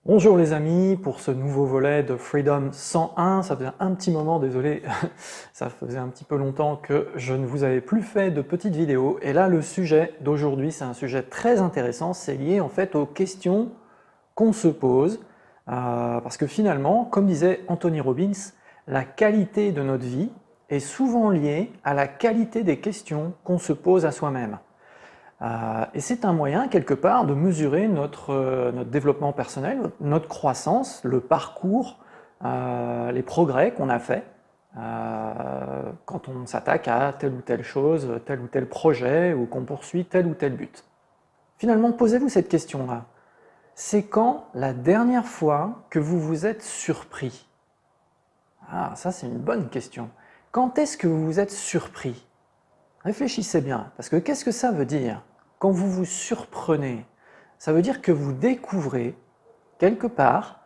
Bonjour les amis, pour ce nouveau volet de Freedom 101, ça faisait un petit moment, désolé, ça faisait un petit peu longtemps que je ne vous avais plus fait de petites vidéos, et là le sujet d'aujourd'hui c'est un sujet très intéressant, c'est lié en fait aux questions qu'on se pose, parce que finalement, comme disait Anthony Robbins, la qualité de notre vie est souvent liée à la qualité des questions qu'on se pose à soi-même. Et c'est un moyen, quelque part, de mesurer notre développement personnel, notre croissance, le parcours, les progrès qu'on a fait quand on s'attaque à telle ou telle chose, tel ou tel projet, ou qu'on poursuit tel ou tel but. Finalement, posez-vous cette question-là. C'est quand la dernière fois que vous vous êtes surpris? Ah, ça c'est une bonne question. Quand est-ce que vous vous êtes surpris? Réfléchissez bien, parce que qu'est-ce que ça veut dire? Quand vous vous surprenez, ça veut dire que vous découvrez, quelque part,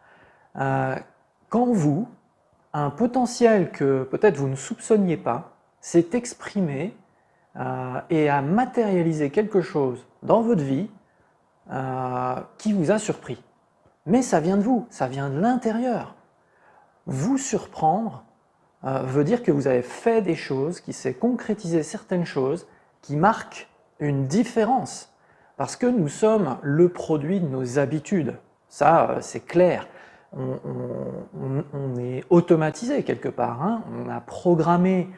qu'en vous, un potentiel que peut-être vous ne soupçonniez pas s'est exprimé et a matérialisé quelque chose dans votre vie qui vous a surpris. Mais ça vient de vous, ça vient de l'intérieur. Vous surprendre veut dire que vous avez fait des choses, qu'il s'est concrétisé certaines choses qui marquent une différence. Parce que nous sommes le produit de nos habitudes. Ça, c'est clair. On est automatisé quelque part. Hein. On a programmé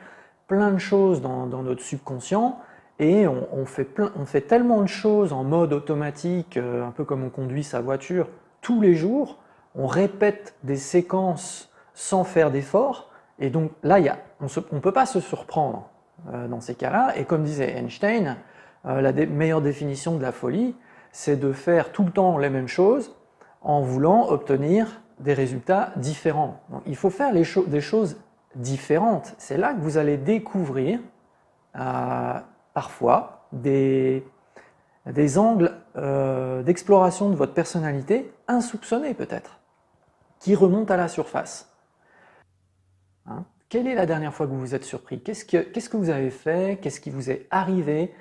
plein de choses dans notre subconscient et on fait tellement de choses en mode automatique, un peu comme on conduit sa voiture, tous les jours. On répète des séquences sans faire d'efforts. Et donc là, on ne peut pas se surprendre dans ces cas-là. Et comme disait Einstein, la meilleure définition de la folie, c'est de faire tout le temps les mêmes choses en voulant obtenir des résultats différents. Donc, il faut faire des choses différentes. C'est là que vous allez découvrir parfois des angles d'exploration de votre personnalité insoupçonnés peut-être, qui remontent à la surface. Hein? Quelle est la dernière fois que vous vous êtes surpris? Qu'est-ce que vous avez fait? Qu'est-ce qui vous est arrivé?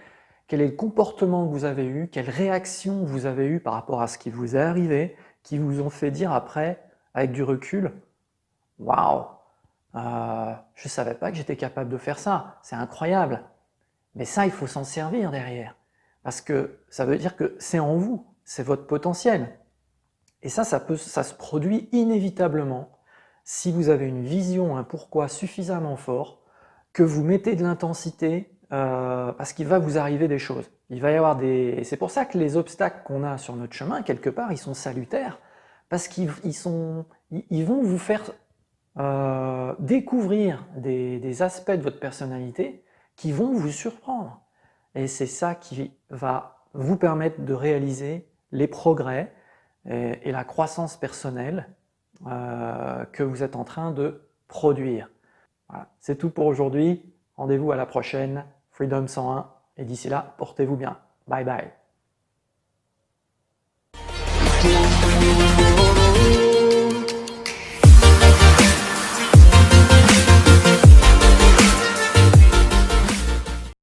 Quel est le comportement que vous avez eu? Quelle réaction vous avez eue par rapport à ce qui vous est arrivé, qui vous ont fait dire après, avec du recul, « Waouh, je ne savais pas que j'étais capable de faire ça, c'est incroyable !» Mais ça, il faut s'en servir derrière, parce que ça veut dire que c'est en vous, c'est votre potentiel. Et ça se produit inévitablement si vous avez une vision, un pourquoi suffisamment fort, que vous mettez de l'intensité, parce qu'il va vous arriver des choses. Il va y avoir des... Et c'est pour ça que les obstacles qu'on a sur notre chemin, quelque part, ils sont salutaires, parce qu'ils vont vous faire découvrir des aspects de votre personnalité qui vont vous surprendre. Et c'est ça qui va vous permettre de réaliser les progrès et la croissance personnelle que vous êtes en train de produire. Voilà. C'est tout pour aujourd'hui. Rendez-vous à la prochaine, Freedom 101. Et d'ici là, portez-vous bien. Bye bye.